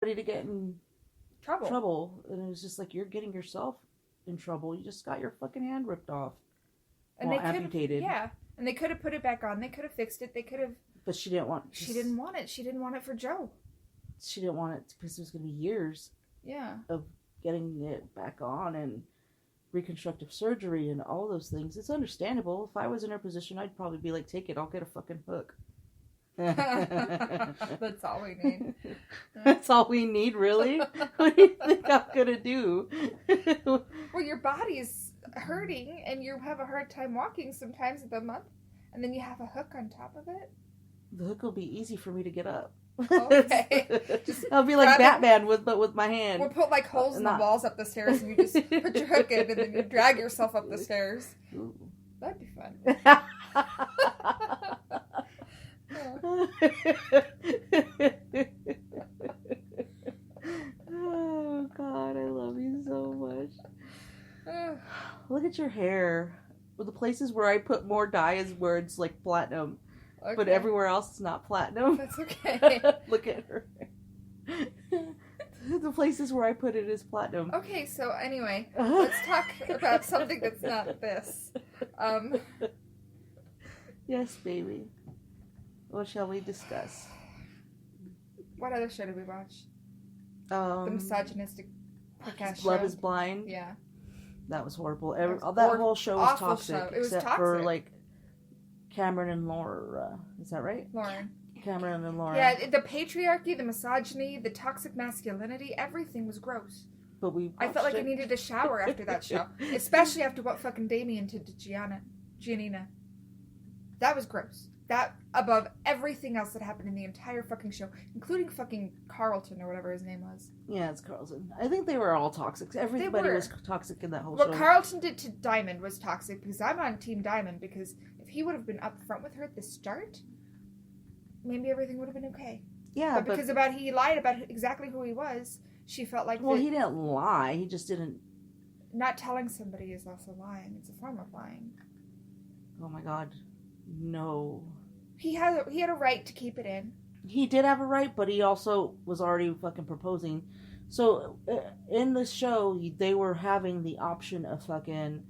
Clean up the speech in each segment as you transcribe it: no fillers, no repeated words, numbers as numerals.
ready to get in Trouble. trouble. And it was just like, you're getting yourself in trouble. You just got your fucking hand ripped off. And well, they amputated. Yeah. And they could have put it back on. They could have fixed it. They could have. But she didn't want. She didn't want it. She didn't want it for Joe. She didn't want it because it was going to be years. Yeah. Of getting it back on and reconstructive surgery and all those things. It's understandable. If I was in her position, I'd probably be like, take it. I'll get a fucking hook. That's all we need. That's all we need, really? What do you think I'm gonna do? Well, your body is hurting and you have a hard time walking sometimes of the month, and then you have a hook on top of it. The hook will be easy for me to get up. Okay. Just I'll be like Batman with my hand. We'll put like holes in the walls up the stairs, and you just put your hook in, and then you drag yourself up the stairs. Ooh. That'd be fun. Oh God, I love you so much. Look at your hair. Well, the places where I put more dye is where it's like platinum, okay. But everywhere else it's not platinum. That's okay. Look at her. The places where I put it is platinum. Okay, so anyway, let's talk about something that's not this. Yes, baby. What shall we discuss? What other show did we watch? The misogynistic podcast Love show. is Blind. Yeah. That was horrible. That whole show was toxic. Show. It was except toxic. for, like, Cameron and Laura. Is that right? Lauren. Cameron and Laura. Yeah, the patriarchy, the misogyny, the toxic masculinity, everything was gross. But I felt like I needed a shower after that show. Especially after what fucking Damien did to Giannina. That was gross. That above everything else that happened in the entire fucking show, including fucking Carlton or whatever his name was. Yeah, it's Carlton. I think they were all toxic. Everybody was toxic in that whole show. What Carlton did to Diamond was toxic, because I'm on Team Diamond, because if he would have been upfront with her at the start, maybe everything would have been okay. Yeah, but because he lied about exactly who he was, she felt like... Well, he didn't lie. He just didn't... Not telling somebody is also lying. It's a form of lying. Oh my God. No. He had a right to keep it in. He did have a right, but he also was already fucking proposing. So, in the show, they were having the option of fucking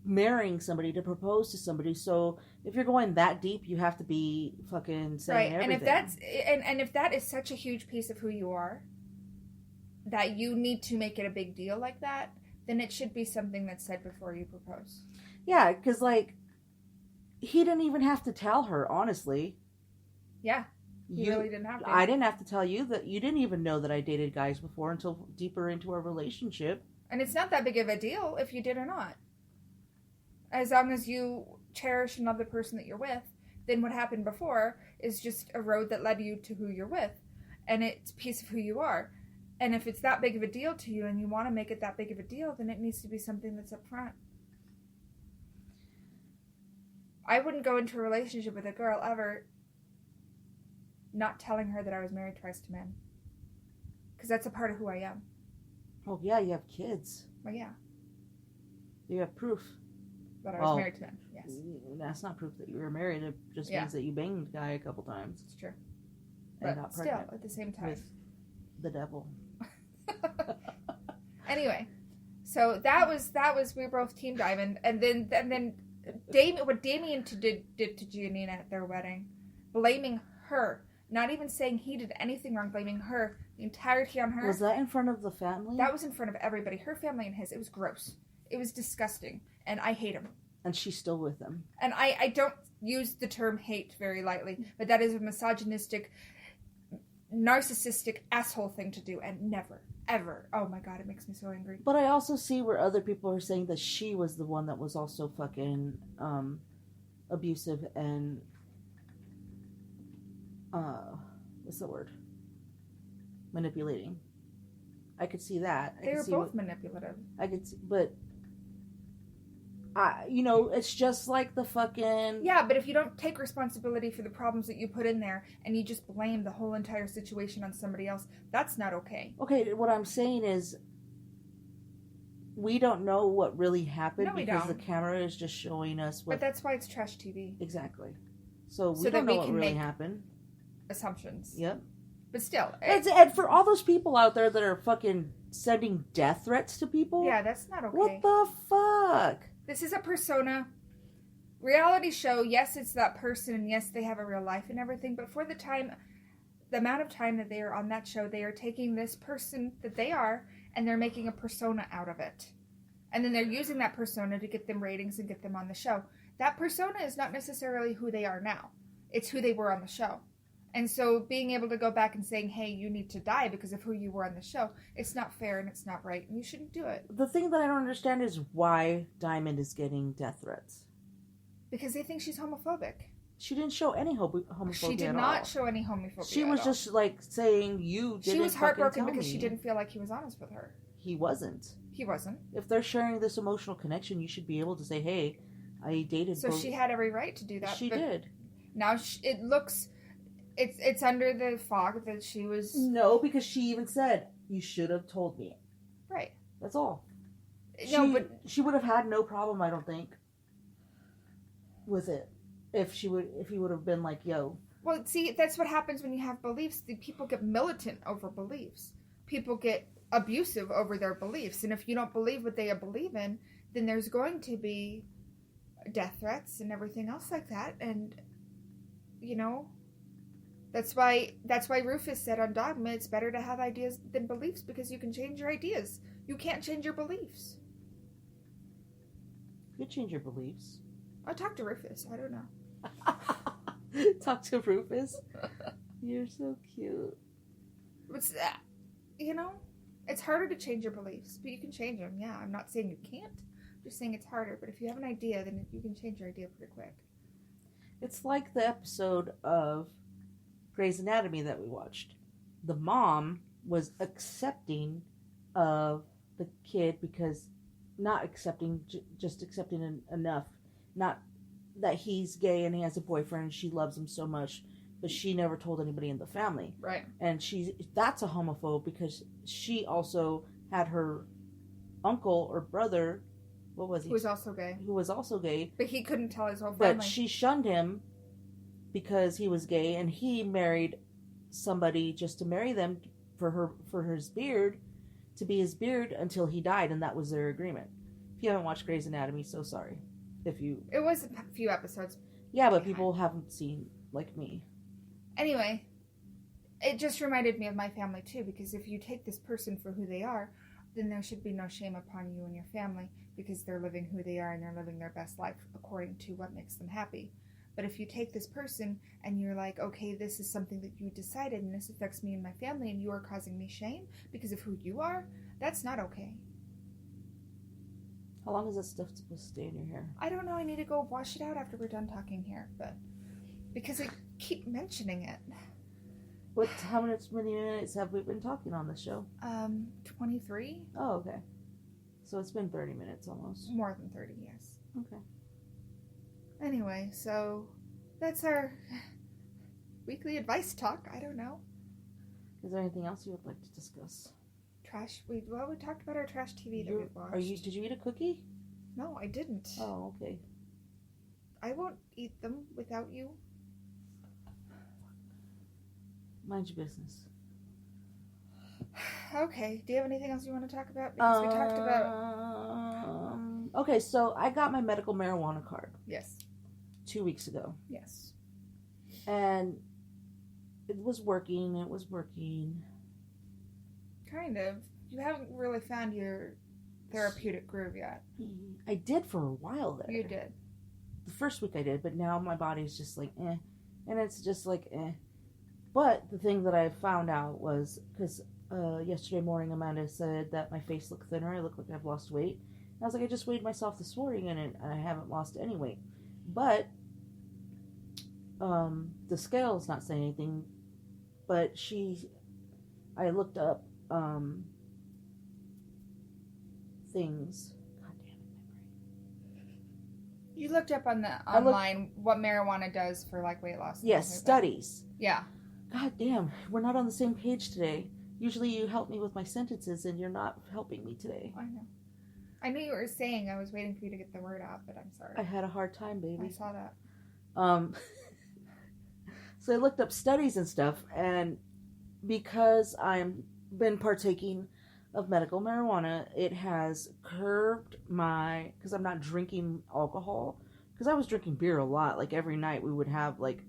marrying somebody to propose to somebody. So, if you're going that deep, you have to be fucking saying everything. And if that is such a huge piece of who you are, that you need to make it a big deal like that, then it should be something that's said before you propose. Yeah, because, like, he didn't even have to tell her, honestly. Yeah, he really didn't have to. I didn't have to tell you that. You didn't even know that I dated guys before until deeper into our relationship. And it's not that big of a deal if you did or not. As long as you cherish and love the person that you're with, then what happened before is just a road that led you to who you're with. And it's a piece of who you are. And if it's that big of a deal to you and you want to make it that big of a deal, then it needs to be something that's up front. I wouldn't go into a relationship with a girl ever not telling her that I was married twice to men. Because that's a part of who I am. Oh, yeah, you have kids. Well, yeah. You have proof. That I was married to men, yes. That's not proof that you were married. It just means that you banged the guy a couple times. It's true. And but got pregnant. Still, at the same time. With the devil. Anyway, so that was we were both Team Diamond, and then what Damien did to Giannina at their wedding, blaming her, not even saying he did anything wrong, blaming her, the entirety on her. Was that in front of the family? That was in front of everybody, her family and his. It was gross. It was disgusting, and I hate him. And she's still with him. And I don't use the term hate very lightly, but that is a misogynistic, narcissistic asshole thing to do, and never, ever. Oh my God, it makes me so angry. But I also see where other people are saying that she was the one that was also fucking abusive and what's the word? Manipulating. I could see that. They were both manipulative. I could see, but it's just like the fucking... Yeah, but if you don't take responsibility for the problems that you put in there, and you just blame the whole entire situation on somebody else, that's not okay. Okay, what I'm saying is, we don't know what really happened because the camera is just showing us what... But that's why it's trash TV. Exactly. So we don't know what really happened. Assumptions. Yep. But still. And for all those people out there that are fucking sending death threats to people. Yeah, that's not okay. What the fuck? This is a persona. Reality show, yes, it's that person, and yes, they have a real life and everything, but for the amount of time that they are on that show, they are taking this person that they are, and they're making a persona out of it. And then they're using that persona to get them ratings and get them on the show. That persona is not necessarily who they are now. It's who they were on the show. And so being able to go back and saying, hey, you need to die because of who you were on the show, it's not fair and it's not right, and you shouldn't do it. The thing that I don't understand is why Diamond is getting death threats. Because they think she's homophobic. She didn't show any homophobia. She did not show any homophobia. She was just like saying, you didn't. She was heartbroken because me. she didn't feel like he was honest with her. He wasn't. He wasn't. If they're sharing this emotional connection, you should be able to say, hey, I dated So she had every right to do that. She did. Now it looks... It's under the fog that she was... No, because she even said, you should have told me. Right. That's all. No, she would have had no problem, I don't think, with it. If he would have been like, yo. Well, see, that's what happens when you have beliefs. People get militant over beliefs. People get abusive over their beliefs. And if you don't believe what they believe in, then there's going to be death threats and everything else like that. And, you know... That's why Rufus said on Dogma, it's better to have ideas than beliefs because you can change your ideas. You can't change your beliefs. You change your beliefs. I'll talk to Rufus. I don't know. Talk to Rufus? You're so cute. What's that? You know, it's harder to change your beliefs, but you can change them. Yeah, I'm not saying you can't. I'm just saying it's harder. But if you have an idea, then you can change your idea pretty quick. It's like the episode of Grey's Anatomy that we watched. The mom was accepting of the kid because not accepting, just accepting enough. Not that he's gay and he has a boyfriend and she loves him so much, but she never told anybody in the family. Right. And that's a homophobe because she also had her uncle or brother, what was he? Who was also gay. Who was also gay. But he couldn't tell his whole family. But she shunned him because he was gay, and he married somebody just to marry them for his beard, to be his beard until he died, and that was their agreement. If you haven't watched Grey's Anatomy, so sorry. It was a few episodes. Yeah, but people haven't seen like me. Anyway, it just reminded me of my family too, because if you take this person for who they are, then there should be no shame upon you and your family because they're living who they are and they're living their best life according to what makes them happy. But if you take this person and you're like, okay, this is something that you decided and this affects me and my family and you are causing me shame because of who you are, that's not okay. How long is that stuff supposed to stay in your hair? I don't know. I need to go wash it out after we're done talking here, but because I keep mentioning it. How many minutes have we been talking on this show? 23. Oh, okay. So it's been 30 minutes almost. More than 30, yes. Okay. Anyway, so that's our weekly advice talk. I don't know. Is there anything else you would like to discuss? Trash. We talked about our trash TV that we watched. Did you eat a cookie? No, I didn't. Oh, okay. I won't eat them without you. Mind your business. Okay. Do you have anything else you want to talk about? Because we talked about... Okay, so I got my medical marijuana card. Yes. 2 weeks ago. Yes. And it was working. Kind of. You haven't really found your therapeutic groove yet. I did for a while there. You did. The first week I did, but now my body's just like, eh. And it's just like, eh. But the thing that I found out was, because yesterday morning Amanda said that my face looked thinner. I look like I've lost weight. And I was like, I just weighed myself this morning and I haven't lost any weight. But the scale's not saying anything. But I looked up things. God damn it, my brain. You looked up on the online what marijuana does for like weight loss. Yes, studies. Yeah. God damn, we're not on the same page today. Usually you help me with my sentences and you're not helping me today. I know. I knew you were saying. I was waiting for you to get the word out, but I'm sorry. I had a hard time, baby. I saw that. So I looked up studies and stuff, and because I'm been partaking of medical marijuana, it has curbed my, because I'm not drinking alcohol, because I was drinking beer a lot. Like every night we would have like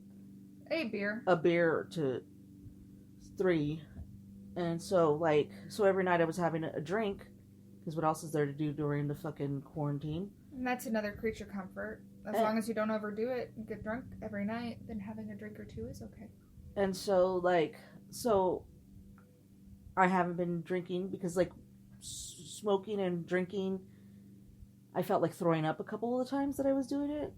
a beer to 3, and so every night I was having a drink, because what else is there to do during the fucking quarantine? And that's another creature comfort. As long as you don't overdo it and get drunk every night, then having a drink or two is okay. And so I haven't been drinking because smoking and drinking, I felt like throwing up a couple of the times that I was doing it.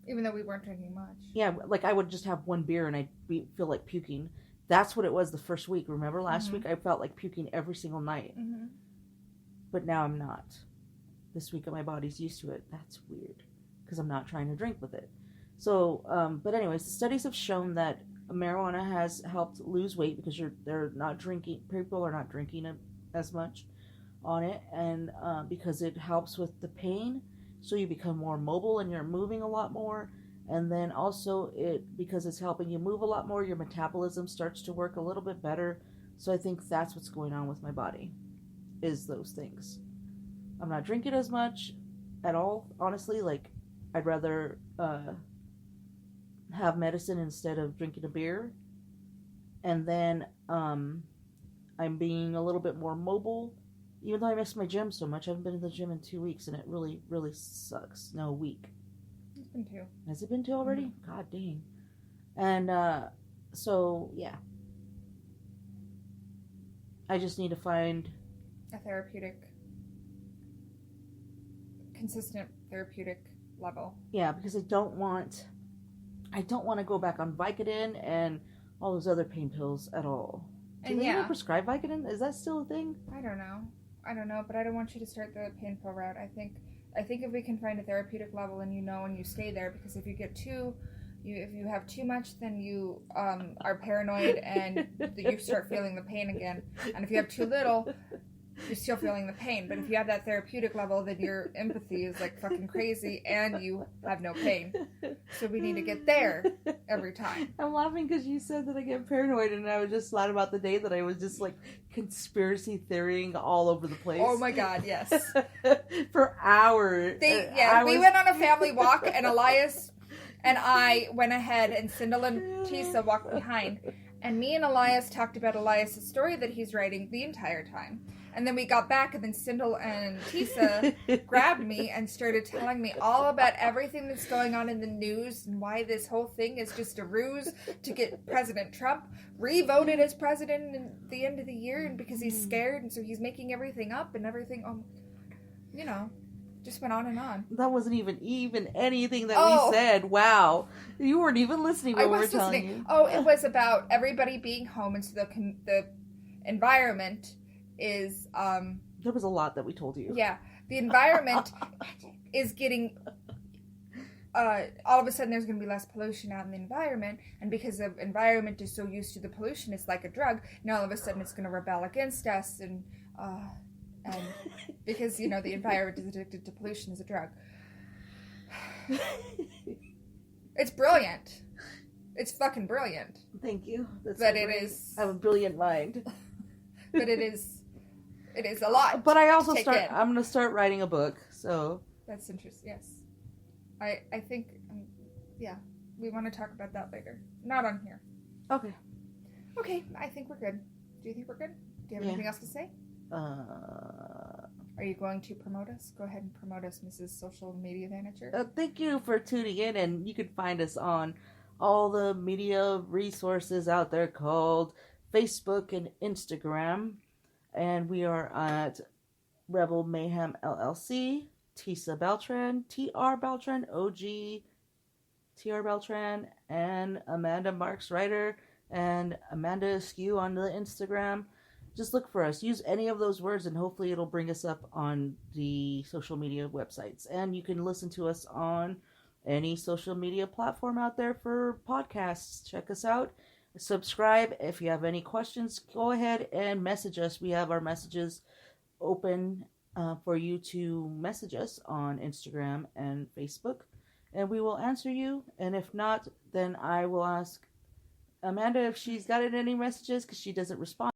Even though we weren't drinking much. Yeah, like I would just have one beer and I'd feel like puking. That's what it was the first week. Remember last week I felt like puking every single night. Mm-hmm. But now I'm not. This week my body's used to it. That's weird because I'm not trying to drink with it. So, but anyways, the studies have shown that marijuana has helped lose weight because people are not drinking as much on it, and because it helps with the pain, so you become more mobile and you're moving a lot more, and then also because it's helping you move a lot more, your metabolism starts to work a little bit better. So I think that's what's going on with my body, is those things. I'm not drinking as much at all, honestly. Like, I'd rather have medicine instead of drinking a beer. And then I'm being a little bit more mobile, even though I miss my gym so much. I haven't been in the gym in 2 weeks, and it really, really sucks. No, a week. It's been 2. Has it been 2 already? Mm-hmm. God dang. And so, yeah. I just need to find a consistent therapeutic level. Yeah, because I don't want to go back on Vicodin and all those other pain pills at all. Do they even prescribe Vicodin? Is that still a thing? I don't know, but I don't want you to start the pain pill route. I think if we can find a therapeutic level and you stay there, because if you get if you have too much, then you are paranoid and you start feeling the pain again. And if you have too little, you're still feeling the pain. But if you have that therapeutic level, then your empathy is like fucking crazy and you have no pain. So we need to get there every time. I'm laughing because you said that I get paranoid, and I was just glad about the day that I was just like conspiracy theorying all over the place. Oh my God, yes. For hours. We went on a family walk, and Elias and I went ahead, and Sindel and Tisa walked behind. And me and Elias talked about Elias' story that he's writing the entire time. And then we got back, and then Sindel and Tisa grabbed me and started telling me all about everything that's going on in the news and why this whole thing is just a ruse to get President Trump re-voted as president at the end of the year, and because he's scared, and so he's making everything up and everything. Oh my God. Just went on and on. That wasn't even anything that we said. Wow. You weren't even listening when we were telling you. Oh, it was about everybody being home, and so the environment is... there was a lot that we told you. Yeah. The environment is getting... all of a sudden there's going to be less pollution out in the environment, and because the environment is so used to the pollution, it's like a drug. Now all of a sudden it's going to rebel against us, and because, the environment is addicted to pollution as a drug. It's brilliant. It's fucking brilliant. Thank you. I have a brilliant mind. But it is a lot. But I also I'm going to start writing a book, so. That's interesting, yes. I think, we want to talk about that later. Not on here. Okay. Okay, I think we're good. Do you think we're good? Do you have anything else to say? Are you going to promote us? Go ahead and promote us, Mrs. Social Media Manager. Thank you for tuning in, and you can find us on all the media resources out there called Facebook and Instagram. And we are at Rebel Mayhem LLC, Tisa Beltran, TR Beltran, OG TR Beltran, and Amanda Marks Writer, and Amanda Askew on the Instagram. Just look for us. Use any of those words, and hopefully it'll bring us up on the social media websites. And you can listen to us on any social media platform out there for podcasts. Check us out. Subscribe. If you have any questions, go ahead and message us. We have our messages open for you to message us on Instagram and Facebook, and we will answer you. And if not, then I will ask Amanda, if she's gotten any messages, because she doesn't respond.